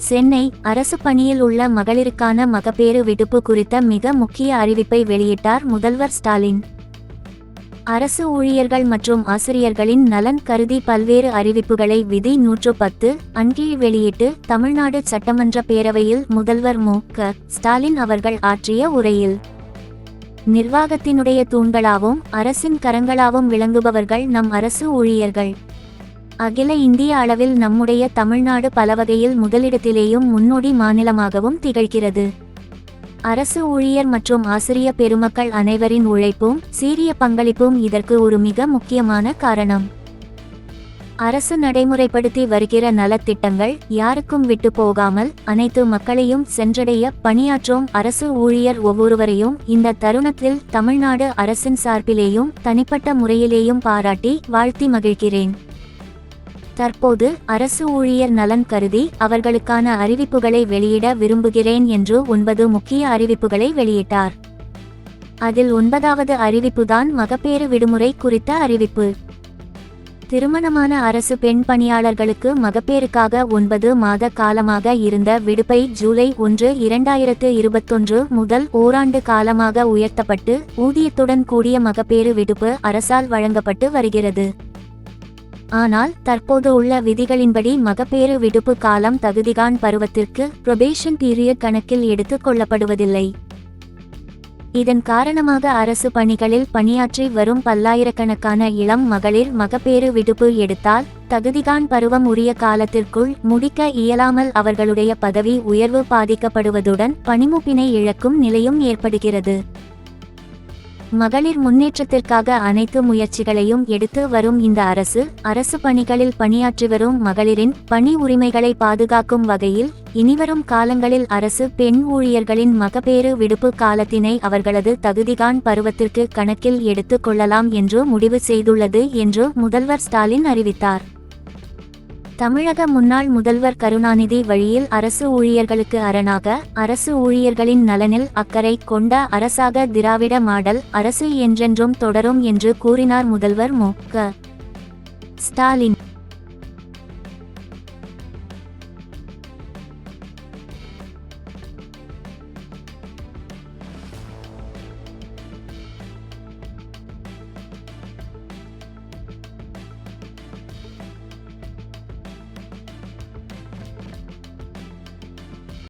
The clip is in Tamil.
சென்னை அரசு பணியில் உள்ள மகளிருக்கான மகப்பேறு விடுப்பு குறித்த மிக முக்கிய அறிவிப்பை வெளியிட்டார் முதல்வர் ஸ்டாலின். அரசு ஊழியர்கள் மற்றும் ஆசிரியர்களின் நலன் கருதி பல்வேறு அறிவிப்புகளை விதி 110 அன்கீழ் வெளியிட்டு தமிழ்நாடு சட்டமன்ற பேரவையில் முதல்வர் மு.க. ஸ்டாலின் அவர்கள் ஆற்றிய உரையில், நிர்வாகத்தினுடைய தூண்களாவும் அரசின் கரங்களாவும் விளங்குபவர்கள் நம் அரசு ஊழியர்கள். அகில இந்திய அளவில் நம்முடைய தமிழ்நாடு பலவகையில் முதலிடத்திலேயும் முன்னோடி மாநிலமாகவும் திகழ்கிறது. அரசு ஊழியர் மற்றும் ஆசிரிய பெருமக்கள் அனைவரின் உழைப்பும் சீரிய பங்களிப்பும் இதற்கு ஒரு மிக முக்கியமான காரணம். அரசு நடைமுறைப்படுத்தி வருகிற நலத்திட்டங்கள் யாருக்கும் விட்டு போகாமல் அனைத்து மக்களையும் சென்றடைய பணியாற்றும் அரசு ஊழியர் ஒவ்வொருவரையும் இந்த தருணத்தில் தமிழ்நாடு அரசின் சார்பிலேயும் தனிப்பட்ட முறையிலேயும் பாராட்டி வாழ்த்தி மகிழ்கிறேன். தற்போது அரசு ஊழியர் நலன் கருதி அவர்களுக்கான அறிவிப்புகளை வெளியிட விரும்புகிறேன் என்று 9 முக்கிய அறிவிப்புகளை வெளியிட்டார். அதில் 9வது அறிவிப்புதான் மகப்பேறு விடுமுறை குறித்த அறிவிப்பு. திருமணமான அரசு பெண் பணியாளர்களுக்கு மகப்பேறுக்காக 9 மாத காலமாக இருந்த விடுப்பை ஜூலை 1, 2021 முதல் ஓராண்டு காலமாக உயர்த்தப்பட்டு ஊதியத்துடன் கூடிய மகப்பேறு விடுப்பு அரசால் வழங்கப்பட்டு வருகிறது. ஆனால் தற்போது உள்ள விதிகளின்படி மகப்பேறு விடுப்பு காலம் தகுதிகாண் பருவத்திற்கு புரொபேஷன் பீரியட் கணக்கில் எடுத்துக் கொள்ளப்படுவதில்லை. இதன் காரணமாக அரசு பணிகளில் பணியாற்றி வரும் பல்லாயிரக்கணக்கான இளம் மகளிர் மகப்பேறு விடுப்பு எடுத்தால் தகுதிகாண் பருவம் உரிய காலத்திற்குள் முடிக்க இயலாமல் அவர்களுடைய பதவி உயர்வு பாதிக்கப்படுவதுடன் பணிமுப்பினை இழக்கும் நிலையும் ஏற்படுகிறது. மகளிர் முன்னேற்றத்திற்காக அனைத்து முயற்சிகளையும் எடுத்து வரும் இந்த அரசு பணிகளில் பணியாற்றி வரும் மகளிரின் பணி உரிமைகளை பாதுகாக்கும் வகையில் இனிவரும் காலங்களில் அரசு பெண் ஊழியர்களின் மகப்பேறு விடுப்பு காலத்தினை அவர்களது தகுதிகாண் பருவத்திற்கு கணக்கில் எடுத்துக் கொள்ளலாம் என்று முடிவு செய்துள்ளது என்று முதல்வர் ஸ்டாலின் அறிவித்தார். தமிழக முன்னாள் முதல்வர் கருணாநிதி வழியில் அரசு ஊழியர்களுக்கு அரணாக அரசு ஊழியர்களின் நலனில் அக்கறை கொண்ட அரசாக திராவிட மாடல் அரசு என்றென்றும் தொடரும் என்று கூறினார் முதல்வர் மு.க. ஸ்டாலின்.